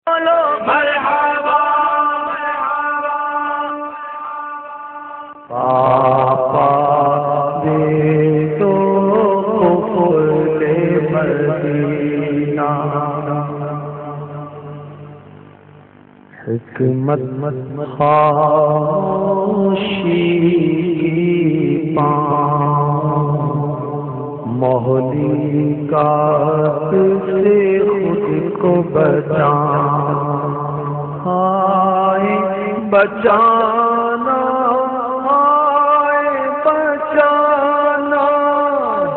بولو مرحبا پاپا دے تو قفل مدینہ حکمت خاموشی کی پان مولی کا سے خود کو بچان ہائے بچانا ہائے بچانا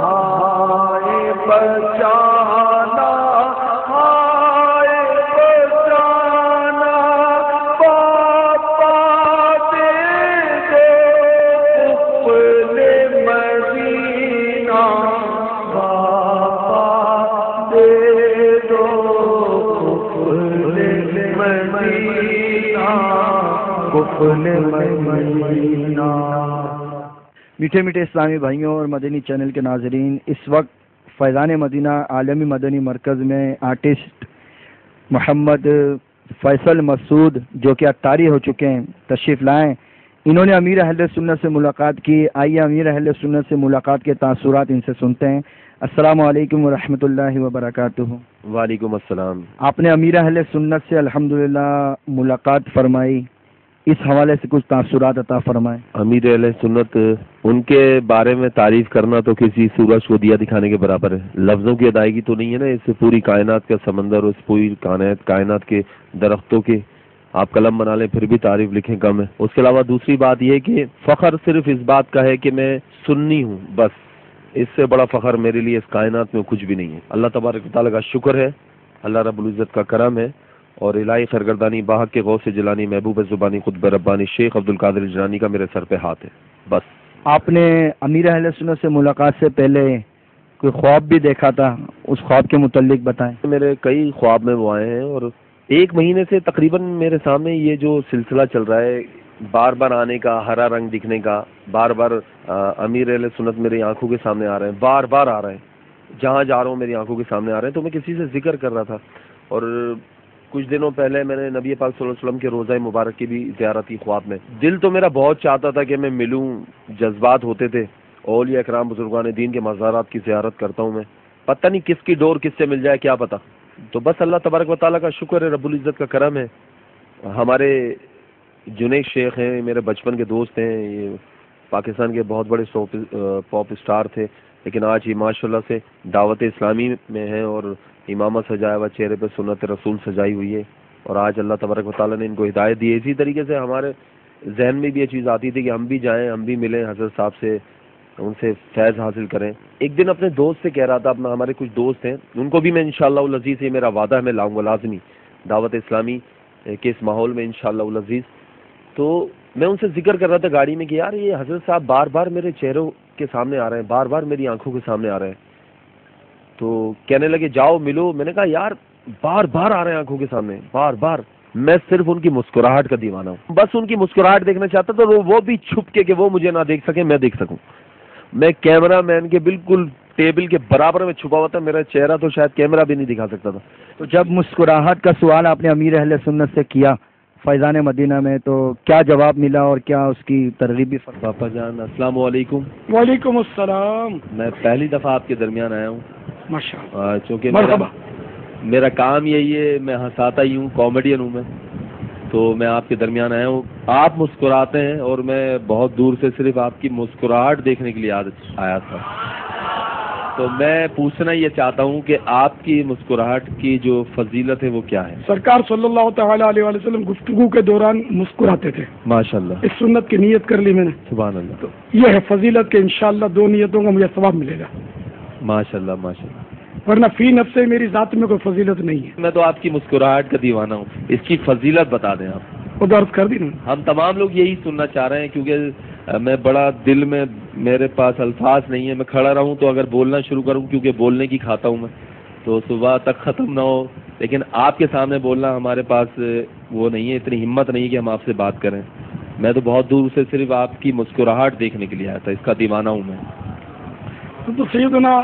ہائے بچانا ہائے بچانا پاپا دے دو قفل مدینہ میٹھے میٹھے اسلامی بھائیوں اور مدنی چینل کے ناظرین، اس وقت فیضان مدینہ عالمی مدنی مرکز میں آرٹسٹ محمد فیصل مسعود جو کہ اطاری ہو چکے ہیں تشریف لائیں۔ انہوں نے امیر اہل سنت سے ملاقات کی۔ آئیے امیر اہل سنت سے ملاقات کے تاثرات ان سے سنتے ہیں۔ السلام علیکم ورحمۃ اللہ وبرکاتہ۔ وعلیکم السلام۔ آپ نے امیر اہل سنت سے الحمدللہ ملاقات فرمائی، اس حوالے سے کچھ تاثرات عطا فرمائیں۔ امیر اہل سنت، ان کے بارے میں تعریف کرنا تو کسی سورج کو دیا دکھانے کے برابر ہے۔ لفظوں کی ادائیگی تو نہیں ہے نا، اس سے پوری کائنات کا سمندر اور اس پوری کائنات کے درختوں کے آپ قلم بنا لیں پھر بھی تعریف لکھیں کم ہے۔ اس کے علاوہ دوسری بات یہ کہ فخر صرف اس بات کا ہے کہ میں سنی ہوں، بس اس سے بڑا فخر میرے لیے اس کائنات میں کچھ بھی نہیں ہے۔ اللہ تبارک و تعالیٰ کا شکر ہے، اللہ رب العزت کا کرم ہے، اور الہی خیرگردانی باحق کے غوث جیلانی محبوب زبانی قطب ربانی شیخ عبدالقادر جیلانی کا میرے سر پہ ہاتھ ہے بس۔ آپ نے امیر اہل سنت سے ملاقات سے پہلے کوئی خواب بھی دیکھا تھا، اس خواب کے متعلق بتائیں۔ میرے کئی خواب میں وہ آئے ہیں، اور ایک مہینے سے تقریباً میرے سامنے یہ جو سلسلہ چل رہا ہے، بار بار آنے کا، ہرا رنگ دکھنے کا، بار بار امیر اہل سنت میری آنکھوں کے سامنے آ رہے ہیں، بار بار آ رہے ہیں، جہاں جا رہا ہوں میری آنکھوں کے سامنے آ رہے ہیں۔ تو میں کسی سے ذکر کر رہا تھا، اور کچھ دنوں پہلے میں نے نبی پاک صلی اللہ علیہ وسلم کے روضہ مبارک کی بھی زیارت کی خواب میں۔ دل تو میرا بہت چاہتا تھا کہ میں ملوں، جذبات ہوتے تھے، اولیاء اکرام بزرگان دین کے مزارات کی زیارت کرتا ہوں میں، پتہ نہیں کس کی ڈور کس سے مل جائے، کیا پتہ۔ تو بس اللہ تبارک و تعالیٰ کا شکر ہے، رب العزت کا کرم ہے۔ ہمارے جنید شیخ ہیں، میرے بچپن کے دوست ہیں، یہ پاکستان کے بہت بڑے پاپ اسٹار تھے، لیکن آج یہ ماشاءاللہ سے دعوت اسلامی میں ہیں، اور امامہ سجایا ہوا، چہرے پہ سنت رسول سجائی ہوئی ہے، اور آج اللہ تبارک و تعالیٰ نے ان کو ہدایت دی ہے۔ اسی طریقے سے ہمارے ذہن میں بھی یہ چیز آتی تھی کہ ہم بھی جائیں، ہم بھی ملیں حضرت صاحب سے، ان سے فیض حاصل کریں۔ ایک دن اپنے دوست سے کہہ رہا تھا، اپنا ہمارے کچھ دوست ہیں، ان کو بھی میں انشاءاللہ العزیز، یہ میرا وعدہ ہے، میں لاؤں گا لازمی دعوت اسلامی کے اس ماحول میں انشاءاللہ العزیز۔ تو میں ان سے ذکر کر رہا تھا گاڑی میں کہ یار یہ حضرت صاحب بار بار میرے چہروں کے سامنے آ رہے ہیں، بار بار میری آنکھوں کے سامنے آ رہے ہیں۔ تو کہنے لگے جاؤ ملو۔ میں نے کہا یار بار بار آ رہے ہیں آنکھوں کے سامنے، بار بار، میں صرف ان کی مسکراہٹ کا دیوانہ ہوں، بس ان کی مسکراہٹ دیکھنا چاہتا تھا، وہ بھی چھپ کے کہ وہ مجھے نہ دیکھ سکیں، میں دیکھ سکوں۔ میں کیمرہ مین کے بالکل ٹیبل کے برابر میں چھپا ہوا تھا، میرا چہرہ تو شاید کیمرہ بھی نہیں دکھا سکتا تھا۔ تو جب مسکراہٹ کا سوال آپ نے امیر اہل سنت سے کیا فیضان مدینہ میں، تو کیا جواب ملا اور کیا اس کی ترغیب بھی؟ پاپا جان السلام علیکم۔ وعلیکم السلام۔ میں پہلی دفعہ آپ کے درمیان آیا ہوں، ماشاءاللہ، چونکہ مرحبا۔ میرا کام یہی ہے، میں ہنساتا ہی ہوں، کامیڈین ہوں میں، تو میں آپ کے درمیان آیا ہوں۔ آپ مسکراتے ہیں، اور میں بہت دور سے صرف آپ کی مسکراہٹ دیکھنے کے لیے آیا تھا۔ تو میں پوچھنا یہ چاہتا ہوں کہ آپ کی مسکراہٹ کی جو فضیلت ہے وہ کیا ہے؟ سرکار صلی اللہ تعالی علیہ وسلم گفتگو کے دوران مسکراتے تھے۔ ماشاءاللہ، اس سنت کی نیت کر لی میں نے، سبحان اللہ۔ تو یہ ہے فضیلت کہ انشاءاللہ دو نیتوں کا مجھے ثواب ملے گا، ماشاءاللہ ماشاءاللہ، ورنہ فی نفس میری ذات میں کوئی فضیلت نہیں ہے۔ میں تو آپ کی مسکراہٹ کا دیوانہ ہوں، اس کی فضیلت بتا دیں آپ۔ وہ درد کر دی نا۔ ہم تمام لوگ یہی سننا چاہ رہے ہیں، کیونکہ میں بڑا دل میں میرے پاس الفاظ نہیں ہے، میں کھڑا رہوں تو اگر بولنا شروع کروں، کیونکہ بولنے کی کھاتا ہوں میں، تو صبح تک ختم نہ ہو، لیکن آپ کے سامنے بولنا ہمارے پاس وہ نہیں ہے، اتنی ہمت نہیں ہے کہ ہم آپ سے بات کریں۔ میں تو بہت دور سے صرف آپ کی مسکراہٹ دیکھنے کے لیے آیا تھا، اس کا دیوانہ ہوں میں۔ تو سیدنا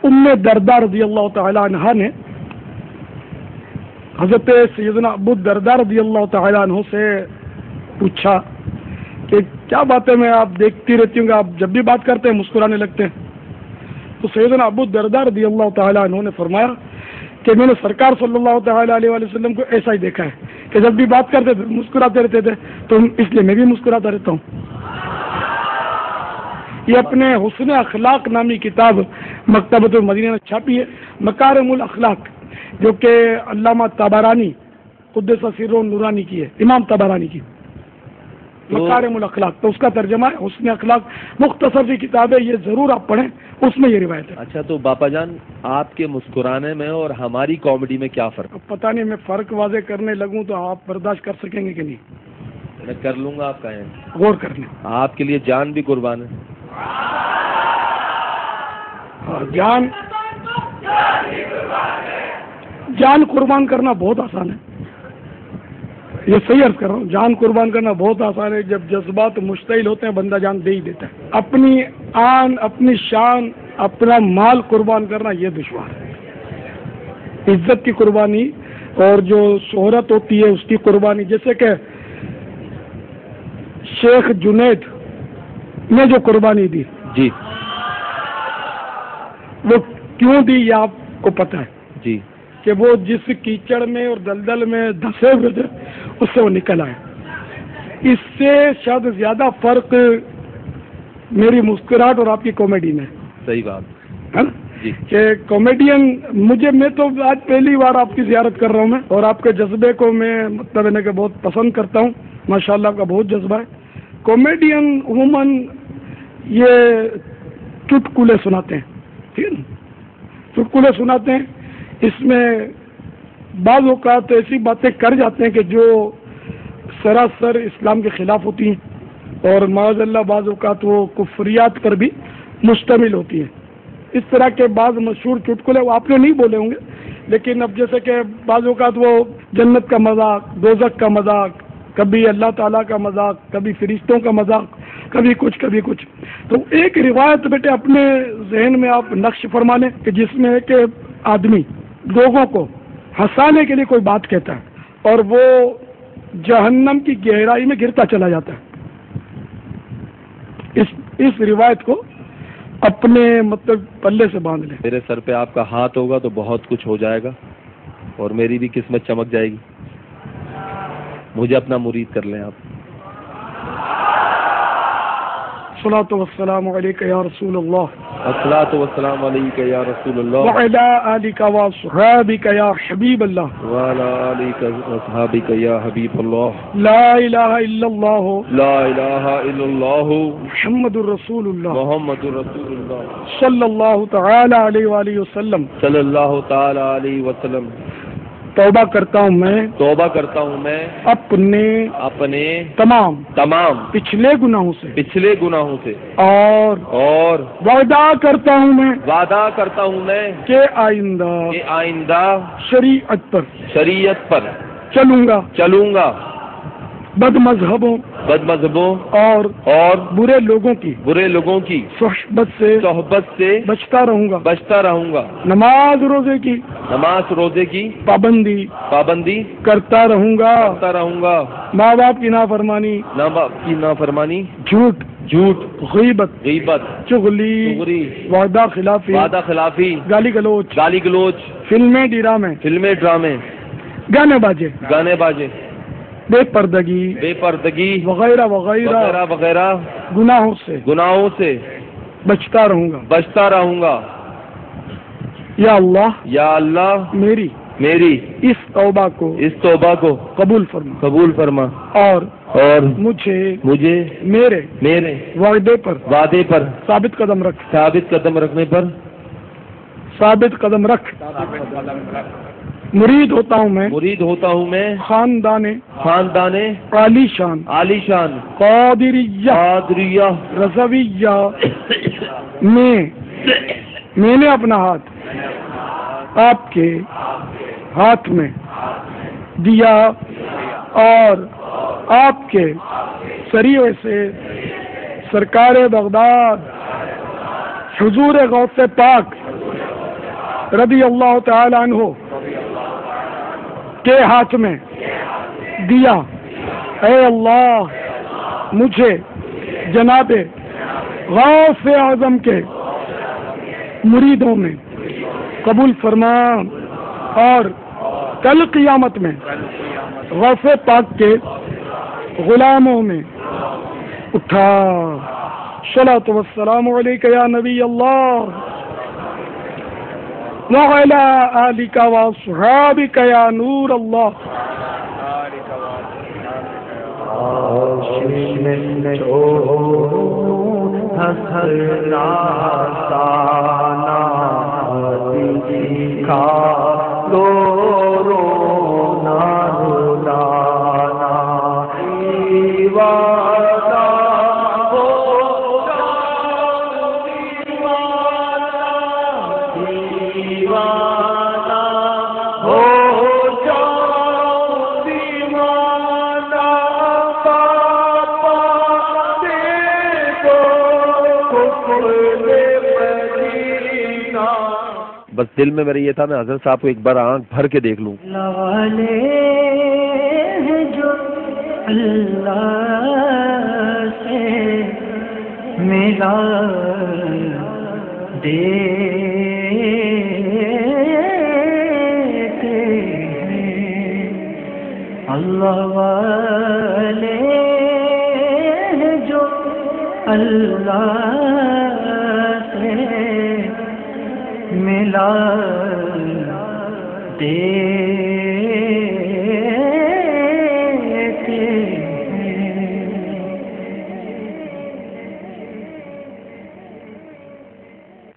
ام درداء رضی اللہ تعالی عنہا نے حضرت سیدنا ابو الدرداء رضی اللہ تعالیٰ عنہ سے پوچھا کہ کیا بات ہے، میں آپ دیکھتی رہتی ہوں کہ آپ جب بھی بات کرتے ہیں مسکرانے لگتے ہیں. تو سیدنا ابو الدرداء رضی اللہ تعالیٰ عنہ نے فرمایا کہ میں نے سرکار صلی اللہ تعالیٰ علیہ وسلم کو ایسا ہی دیکھا ہے کہ جب بھی بات کرتے تھے مسکراتے رہتے تھے، تو اس لیے میں بھی مسکراتا رہتا ہوں. یہ اپنے حسن اخلاق نامی کتاب مکتبۃ المدینہ نے چھاپی ہے، مکارم الاخلاق، جو کہ علامہ طبرانی قدس سرہ نورانی کی ہے، امام طبرانی کی مکارم الاخلاق. تو اس کا ترجمہ ہے حسن اخلاق، مختصر سی کتاب ہے، یہ ضرور آپ پڑھیں، اس میں یہ روایت ہے. اچھا، تو باپا جان آپ کے مسکرانے میں اور ہماری کامیڈی میں کیا فرق؟ اب پتہ نہیں میں فرق واضح کرنے لگوں تو آپ برداشت کر سکیں گے کہ نہیں. میں کر لوں گا، آپ کہیں. غور کر لیں. آپ کے لیے جان بھی قربان ہے. جان قربان کرنا بہت آسان ہے، یہ صحیح عرض کر رہا ہوں. جان قربان کرنا بہت آسان ہے، جب جذبات مشتعل ہوتے ہیں بندہ جان دے ہی دیتا ہے. اپنی آن، اپنی شان، اپنا مال قربان کرنا یہ دشوار ہے. عزت کی قربانی اور جو شہرت ہوتی ہے اس کی قربانی، جیسے کہ شیخ جنید نے جو قربانی دی، جی وہ کیوں دی یہ آپ کو پتہ ہے جی. کہ وہ جس کیچڑ میں اور دلدل میں دھسے ہوئے تھے اس سے وہ نکل آئے. اس سے شاید زیادہ فرق میری مسکراہٹ اور آپ کی کامیڈی میں. صحیح بات ہے نا جی. کہ کامیڈین میں تو آج پہلی بار آپ کی زیارت کر رہا ہوں میں، اور آپ کے جذبے کو میں مطلب ہے کہ بہت پسند کرتا ہوں. ماشاءاللہ آپ کا بہت جذبہ ہے. کامیڈین عموماً یہ چٹکلے سناتے ہیں، ٹھیک ہے نا، چٹکلے سناتے ہیں. اس میں بعض اوقات ایسی باتیں کر جاتے ہیں کہ جو سراسر اسلام کے خلاف ہوتی ہیں، اور معاذ اللہ بعض اوقات وہ کفریات پر بھی مشتمل ہوتی ہیں. اس طرح کے بعض مشہور چٹکلے وہ آپ نے نہیں بولے ہوں گے، لیکن اب جیسے کہ بعض اوقات وہ جنت کا مذاق، دوزخ کا مذاق، کبھی اللہ تعالیٰ کا مذاق، کبھی فرشتوں کا مذاق، کبھی کچھ. تو ایک روایت بیٹے اپنے ذہن میں آپ نقش فرما لیں کہ جس میں ہے کہ آدمی لوگوں کو ہنسانے کے لیے کوئی بات کہتا ہے اور وہ جہنم کی گہرائی میں گرتا چلا جاتا ہے. اس روایت کو اپنے مطلب پلے سے باندھ لیں. میرے سر پہ آپ کا ہاتھ ہوگا تو بہت کچھ ہو جائے گا اور میری بھی قسمت چمک جائے گی. مجھے اپنا مرید کر لیں آپ. الصلاۃ والسلام علیک یا رسول اللہ، الصلاۃ والسلام علیک یا رسول اللہ، وعلی آلک واصحابک یا حبیب اللہ، وعلی آلک واصحابک یا حبیب اللہ، لا الہ الا اللہ، لا الہ الا اللہ، محمد الرسول اللہ، محمد رسول اللہ، صلی اللہ تعالی علیہ وآلہ وسلم. صلی اللہ تعالی علیہ وسلم. توبہ کرتا ہوں میں، توبہ کرتا ہوں میں اپنے تمام پچھلے گناہوں سے اور وعدہ کرتا ہوں میں کہ آئندہ شریعت پر چلوں گا بد مذہبوں اور برے لوگوں کی صحبت سے بچتا رہوں گا. نماز روزے کی پابندی کرتا رہوں گا. ماں باپ کی نافرمانی، جھوٹ، غیبت، چغلی، وعدہ خلافی، گالی گلوچ، فلمیں ڈرامے، گانے باجے، بے پردگی وغیرہ گناہوں سے بچتا رہوں گا. یا اللہ میری اس توبہ کو قبول فرما اور مجھے میرے وعدے پر ثابت قدم رکھ. مرید ہوتا ہوں میں خاندان عالی شان قادریہ رضویہ میں نے اپنا ہاتھ آپ کے ہاتھ میں دیا اور آپ کے سریعے سے سرکار بغداد حضور غوث پاک رضی اللہ تعالی عنہ کے ہاتھ میں دیا، اے اللہ مجھے جناب غوث اعظم کے مریدوں میں قبول فرما اور کل قیامت میں غوث پاک کے غلاموں میں اٹھا۔ صلاۃ والسلام علیک یا نبی اللہ وعلی آلک واصحابک یا نور اللہ۔ بس دل میں میرے یہ تھا میں حضرت صاحب کو ایک بار آنکھ بھر کے دیکھ لوں۔ والے جو اللہ سے ملا دیتے ہیں، اللہ والے جو اللہ سے ملا دیتے ہیں۔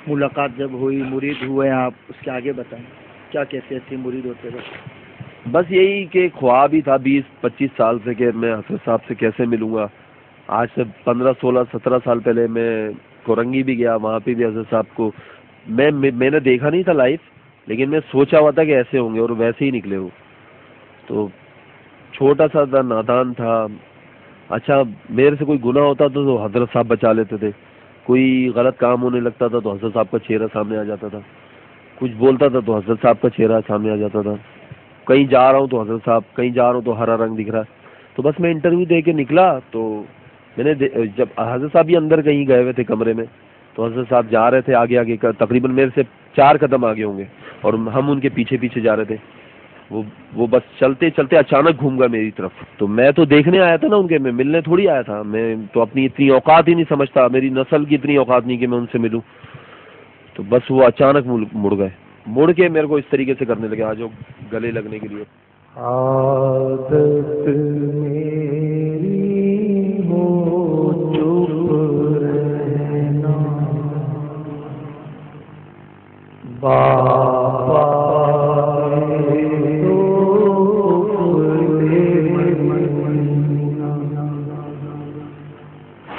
ملاقات جب ہوئی، مرید ہوئے آپ، اس کے آگے بتائیں کیا کیفیت تھی مرید ہوتے وقت؟ بس یہی کہ خواب ہی تھا 20-25 سال سے کہ میں حضرت صاحب سے کیسے ملوں گا۔ آج سے 15-16-17 سال پہلے میں کورنگی بھی گیا، وہاں پہ بھی حضرت صاحب کو میں نے دیکھا نہیں تھا لائف، لیکن میں سوچا ہوا تھا کہ ایسے ہوں گے اور ویسے ہی نکلے وہ۔ تو چھوٹا سا تھا، نادان تھا۔ اچھا میرے سے کوئی گناہ ہوتا تھا تو حضرت صاحب بچا لیتے تھے، کوئی غلط کام ہونے لگتا تھا تو حضرت صاحب کا چہرہ سامنے آ جاتا تھا، کچھ بولتا تھا تو حضرت صاحب کا چہرہ سامنے آ جاتا تھا، کہیں جا رہا ہوں تو حضرت صاحب، کہیں جا رہا ہوں تو ہرا رنگ دکھ رہا ہے۔ تو بس میں انٹرویو دے کے نکلا تو میں نے جب حضرت صاحب بھی اندر کہیں گئے ہوئے تھے کمرے میں، تو حضرت صاحب جا رہے تھے آگے آگے، تقریباً میرے سے 4 قدم آگے ہوں گے اور ہم ان کے پیچھے پیچھے جا رہے تھے۔ وہ بس چلتے چلتے اچانک گھوم گیا میری طرف۔ تو میں تو دیکھنے آیا تھا نا ان کے، میں ملنے تھوڑی آیا تھا، میں تو اپنی اتنی اوقات ہی نہیں سمجھتا، میری نسل کی اتنی اوقات نہیں کہ میں ان سے ملوں۔ تو بس وہ اچانک مڑ گئے، مڑ کے میرے کو اس طریقے سے کرنے لگے، آج گلے لگنے کے لیے۔ عادت میری ہو چپ رہنا، بابا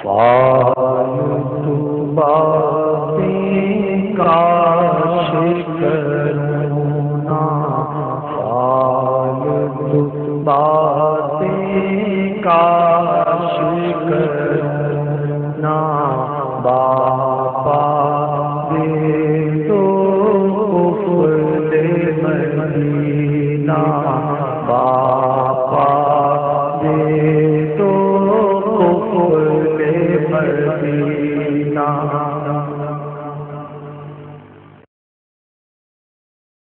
فالتو باتیں کاش کروں نا، فالتو باتیں کاش